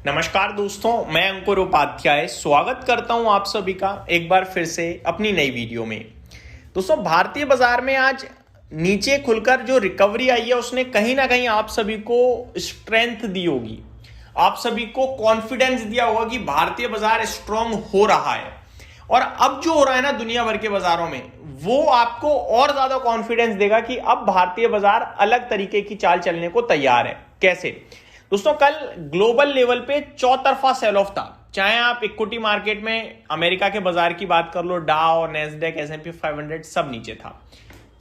नमस्कार दोस्तों, मैं अंकुर उपाध्याय स्वागत करता हूं आप सभी का एक बार फिर से अपनी नई वीडियो में। दोस्तों, भारतीय बाजार में आज नीचे खुलकर जो रिकवरी आई है उसने कहीं ना कहीं आप सभी को स्ट्रेंथ दी होगी, आप सभी को कॉन्फिडेंस दिया होगा कि भारतीय बाजार स्ट्रांग हो रहा है। और अब जो हो रहा है ना दुनिया भर के बाजारों में, वो आपको और ज्यादा कॉन्फिडेंस देगा कि अब भारतीय बाजार अलग तरीके की चाल चलने को तैयार है। कैसे दोस्तों, कल ग्लोबल लेवल पे चौतरफा सेल ऑफ था। चाहे आप इक्विटी मार्केट में अमेरिका के बाजार की बात कर लो, डाउ, नैस्डैक, S&P 500 सब नीचे था।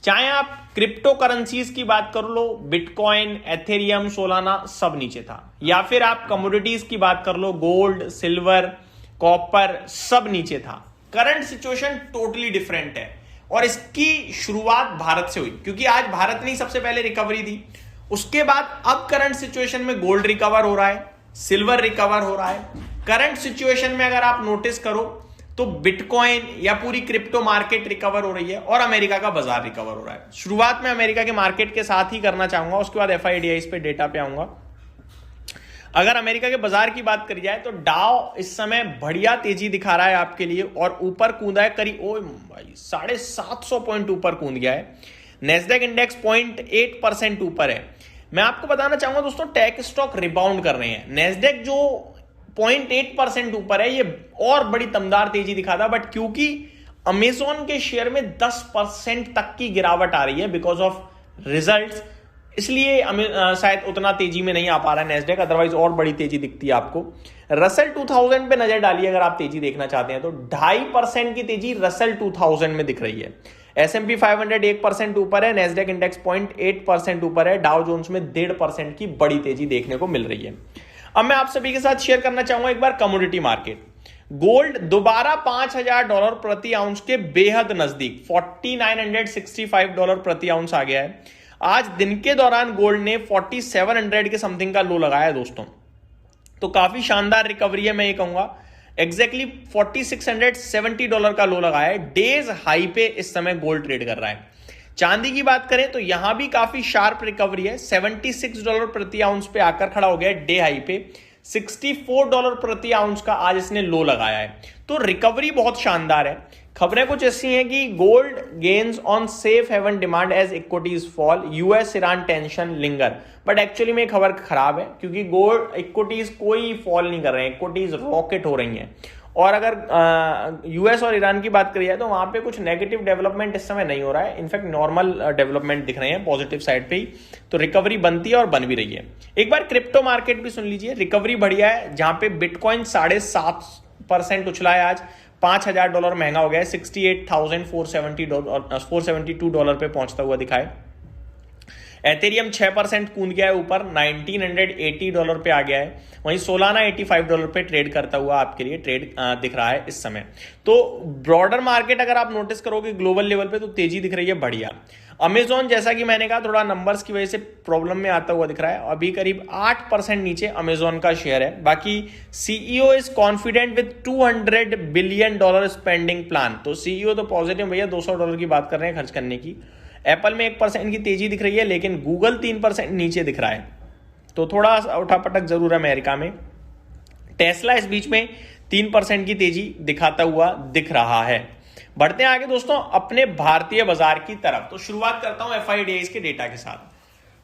चाहे आप क्रिप्टो करेंसीज की बात कर लो, बिटकॉइन, एथेरियम, सोलाना सब नीचे था। या फिर आप कमोडिटीज की बात कर लो, गोल्ड, सिल्वर, कॉपर सब नीचे था। करंट सिचुएशन टोटली डिफरेंट है और इसकी शुरुआत भारत से हुई, क्योंकि आज भारत ने सबसे पहले रिकवरी दी। उसके बाद अब करंट सिचुएशन में गोल्ड रिकवर हो रहा है, सिल्वर रिकवर हो रहा है। करंट सिचुएशन में अगर आप नोटिस करो तो बिटकॉइन या पूरी क्रिप्टो मार्केट रिकवर हो रही है और अमेरिका का बाजार रिकवर हो रहा है। शुरुआत में अमेरिका के मार्केट के साथ ही करना चाहूंगा, उसके बाद FIDIs पे डेटा पे आऊंगा। अगर अमेरिका के बाजार की बात करी जाए तो डाउ इस समय बढ़िया तेजी दिखा रहा है आपके लिए और ऊपर कूदा है करीब 750 पॉइंट ऊपर कूद गया है। नेस्डैक इंडेक्स 0.8% ऊपर है। मैं आपको बताना चाहूंगा दोस्तों, टेक स्टॉक रिबाउंड कर रहे हैं। नेस्डैक जो 0.8% ऊपर है, ये और बड़ी दमदार तेजी दिखाता, बट क्योंकि अमेजॉन के शेयर में 10% तक की गिरावट आ रही है बिकॉज ऑफ रिजल्ट्स, इसलिए शायद उतना तेजी में नहीं आ पा रहा है नेस्डैक, अदरवाइज और बड़ी तेजी दिखती है आपको। रसल 2000 पे नजर डालिए अगर आप तेजी देखना चाहते हैं तो 2.5% की तेजी रसल 2000 में दिख रही है। S&P 500 1% ऊपर है, नेस्डैक इंडेक्स 0.8% ऊपर है, डाउ जोन्स में 1.5% की बड़ी तेजी देखने को मिल रही है। अब मैं आप सभी के साथ शेयर करना चाहूंगा एक बार कमोडिटी मार्केट। गोल्ड दोबारा $5000 प्रति आउंस के बेहद नजदीक $4965 प्रति आउंस आ गया है। आज दिन के दौरान गोल्ड ने 4700 के समथिंग का लो लगाया है दोस्तों, तो काफी शानदार रिकवरी है। मैं ये कहूंगा एग्जैक्टली $4670 का लो लगाया है। डेज हाई पे इस समय गोल्ड ट्रेड कर रहा है। चांदी की बात करें तो यहां भी काफी शार्प रिकवरी है, $76 प्रति आउंस पे आकर खड़ा हो गया है। डे हाई पे $64 प्रति आउंस का आज इसने लो लगाया है, तो रिकवरी बहुत शानदार है। खबरें कुछ ऐसी हैं कि gold gains on safe haven demand as equities fall, US Iran tension linger, but actually में खबर खराब है क्योंकि गोल्ड इक्विटीज कोई फॉल नहीं कर रहे हैं, इक्विटीज रॉकेट हो रही हैं। और अगर US और ईरान की बात करी जाए तो वहां पे कुछ नेगेटिव डेवलपमेंट इस समय नहीं हो रहा है, इनफैक्ट नॉर्मल डेवलपमेंट दिख रहे हैं पॉजिटिव साइड पे ही, तो रिकवरी बनती है और बन भी रही है। एक बार क्रिप्टो मार्केट भी सुन लीजिए, रिकवरी बढ़िया है, जहां पे बिटकॉइन 7.5% उछला है, आज $5000 महंगा हो गया है, $68,472 पे पहुंचता हुआ दिखाए। एथेरियम 6% कूद गया है ऊपर, $1980 पे आ गया है। वहीं सोलाना $85 पे ट्रेड करता हुआ आपके लिए ट्रेड दिख रहा है इस समय। तो ब्रॉडर मार्केट अगर आप नोटिस करोगे ग्लोबल लेवल पे तो तेजी दिख रही है बढ़िया। अमेजॉन जैसा कि मैंने कहा थोड़ा नंबर्स की वजह से प्रॉब्लम में आता हुआ दिख रहा है, अभी करीब 8% नीचे अमेजॉन का शेयर है। बाकी CEO is confident with $200 billion spending plan, तो CEO तो पॉजिटिव भैया, $200 की बात कर रहे हैं खर्च करने की। एप्पल में 1% की तेजी दिख रही है, लेकिन गूगल 3% नीचे दिख रहा है, तो थोड़ा उठापटक जरूर है अमेरिका में। टेस्ला इस बीच में 3% की तेजी दिखाता हुआ दिख रहा है। बढ़ते हैं आगे दोस्तों अपने भारतीय बाजार की तरफ। तो शुरुआत करता हूं FIDIs के डेटा के साथ।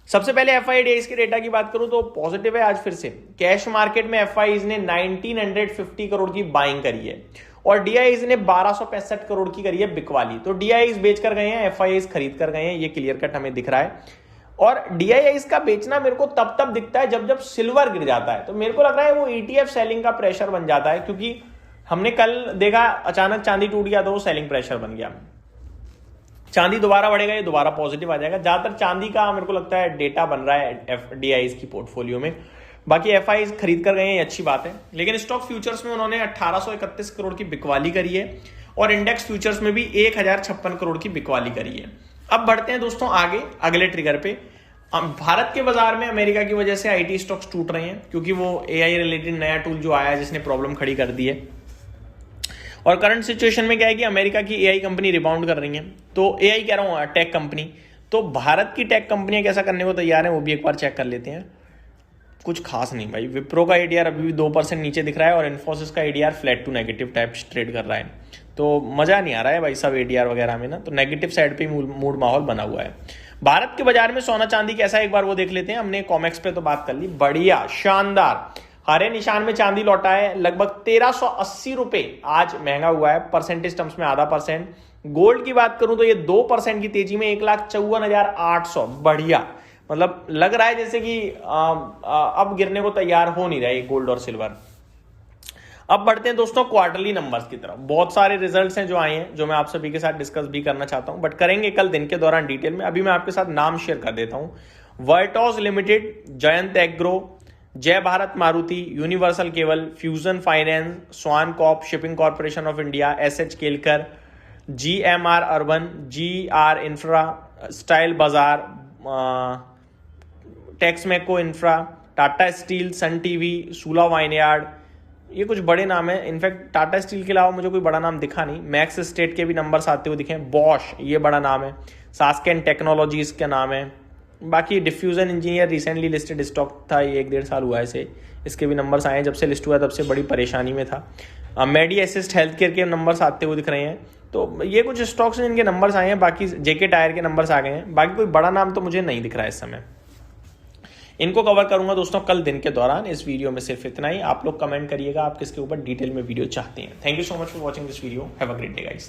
सबसे पहले FIDIs के डेटा की बात करूं तो पॉजिटिव है आज फिर से। कैश मार्केट में FIs ने 1950 करोड़ की बाइंग करी है और DIs ने 1265 करोड़ की करी है बिकवाली। तो DIs बेच कर गए हैं, FIs खरीद कर गए हैं, ये क्लियर कट हमें दिख रहा है। और DIs का बेचना मेरे को तब दिखता है जब सिल्वर गिर जाता है, तो मेरे को लग रहा है वो ETF सेलिंग का प्रेशर बन जाता है, क्योंकि हमने कल देखा अचानक चांदी टूट गया तो वो सेलिंग प्रेशर बन गया। चांदी दोबारा बढ़ेगा, ये दोबारा पॉजिटिव आ जाएगा। ज्यादातर चांदी का मेरे को लगता है डेटा बन रहा है DIs की पोर्टफोलियो में। बाकी FIs खरीद कर गए हैं, ये अच्छी बात है। लेकिन स्टॉक फ्यूचर्स में उन्होंने 1831 करोड़ की बिकवाली करी है और इंडेक्स फ्यूचर्स में भी 1056 करोड़ की बिकवाली करी है। अब बढ़ते हैं दोस्तों आगे अगले ट्रिगर पे। भारत के बाजार में अमेरिका की वजह से IT स्टॉक्स टूट रहे हैं, क्योंकि वो AI रिलेटेड नया टूल जो आया है जिसने प्रॉब्लम खड़ी कर दी है। और करंट सिचुएशन में क्या है कि अमेरिका की AI कंपनी रिबाउंड कर रही है, तो AI कह रहा हूं टेक कंपनी, तो भारत की टेक कंपनियां कैसा करने को तैयार है वो भी एक बार चेक कर लेते हैं। कुछ खास नहीं भाई। विप्रो का एडीआर अभी भी 2% नीचे दिख रहा है और इन्फोसिस का ADR flat to negative type trade कर रहा है। तो मज़ा नहीं आ रहा है भाई सब एडीआर वगैरह में ना, तो नेगेटिव साइड पे मूड माहौल बना हुआ है। भारत के बाजार में सोना चांदी कैसा है एक बार वो देख लेते हैं। हमने कॉमेक्स पे तो बात कर ली, बढ़िया शानदार हरे निशान में चांदी लौटा है, लगभग 1380 रुपये आज महंगा हुआ है, परसेंटेज टर्म्स में आधा परसेंट। गोल्ड की बात करूं तो ये 2% की तेजी में 1,54,800, बढ़िया। मतलब लग रहा है जैसे कि अब गिरने को तैयार हो नहीं रहा है गोल्ड और सिल्वर। अब बढ़ते हैं दोस्तों क्वार्टरली नंबर्स की तरफ। बहुत सारे रिजल्ट्स हैं जो आए हैं, जो मैं आप सभी के साथ डिस्कस भी करना चाहता हूं, बट करेंगे कल दिन के दौरान डिटेल में। अभी मैं आपके साथ नाम शेयर कर देता हूं। वर्टॉस limited, Jayant agro, Jai Bharat Maruti, universal cable, fusion finance, swan corp, shipping corporation of India, SH Kelkar, GMR urban, GR infra, style Bazaar, Texmaco infra, Tata steel, sun TV, Sula vineyard, ये कुछ बड़े नाम है। इनफैक्ट टाटा स्टील के अलावा मुझे कोई बड़ा नाम दिखा नहीं। मैक्स स्टेट के भी नंबर्स आते हुए दिखे। बॉश, ये बड़ा नाम है। सास्केन टेक्नोलॉजीज का नाम है। बाकी diffusion engineer recently listed stock था, ये 1-1.5 साल हुआ है इसे, इसके भी नंबर्स आए हैं। जब से लिस्ट हुआ तब से बड़ी परेशानी में था। मेडी असिस्ट हेल्थ केयर के नंबर्स आते हुए दिख रहे हैं। तो ये कुछ स्टॉक्स हैं जिनके नंबर्स आए हैं। बाकी जेके टायर के नंबर्स आ गए हैं। बाकी कोई बड़ा नाम तो मुझे नहीं दिख रहा है इस समय। इनको कवर करूंगा दोस्तों कल दिन के दौरान। इस वीडियो में सिर्फ इतना ही। आप लोग कमेंट करिएगा आप किसके ऊपर डिटेल में वीडियो चाहते हैं। Thank you so much for watching this video. Have a great day guys.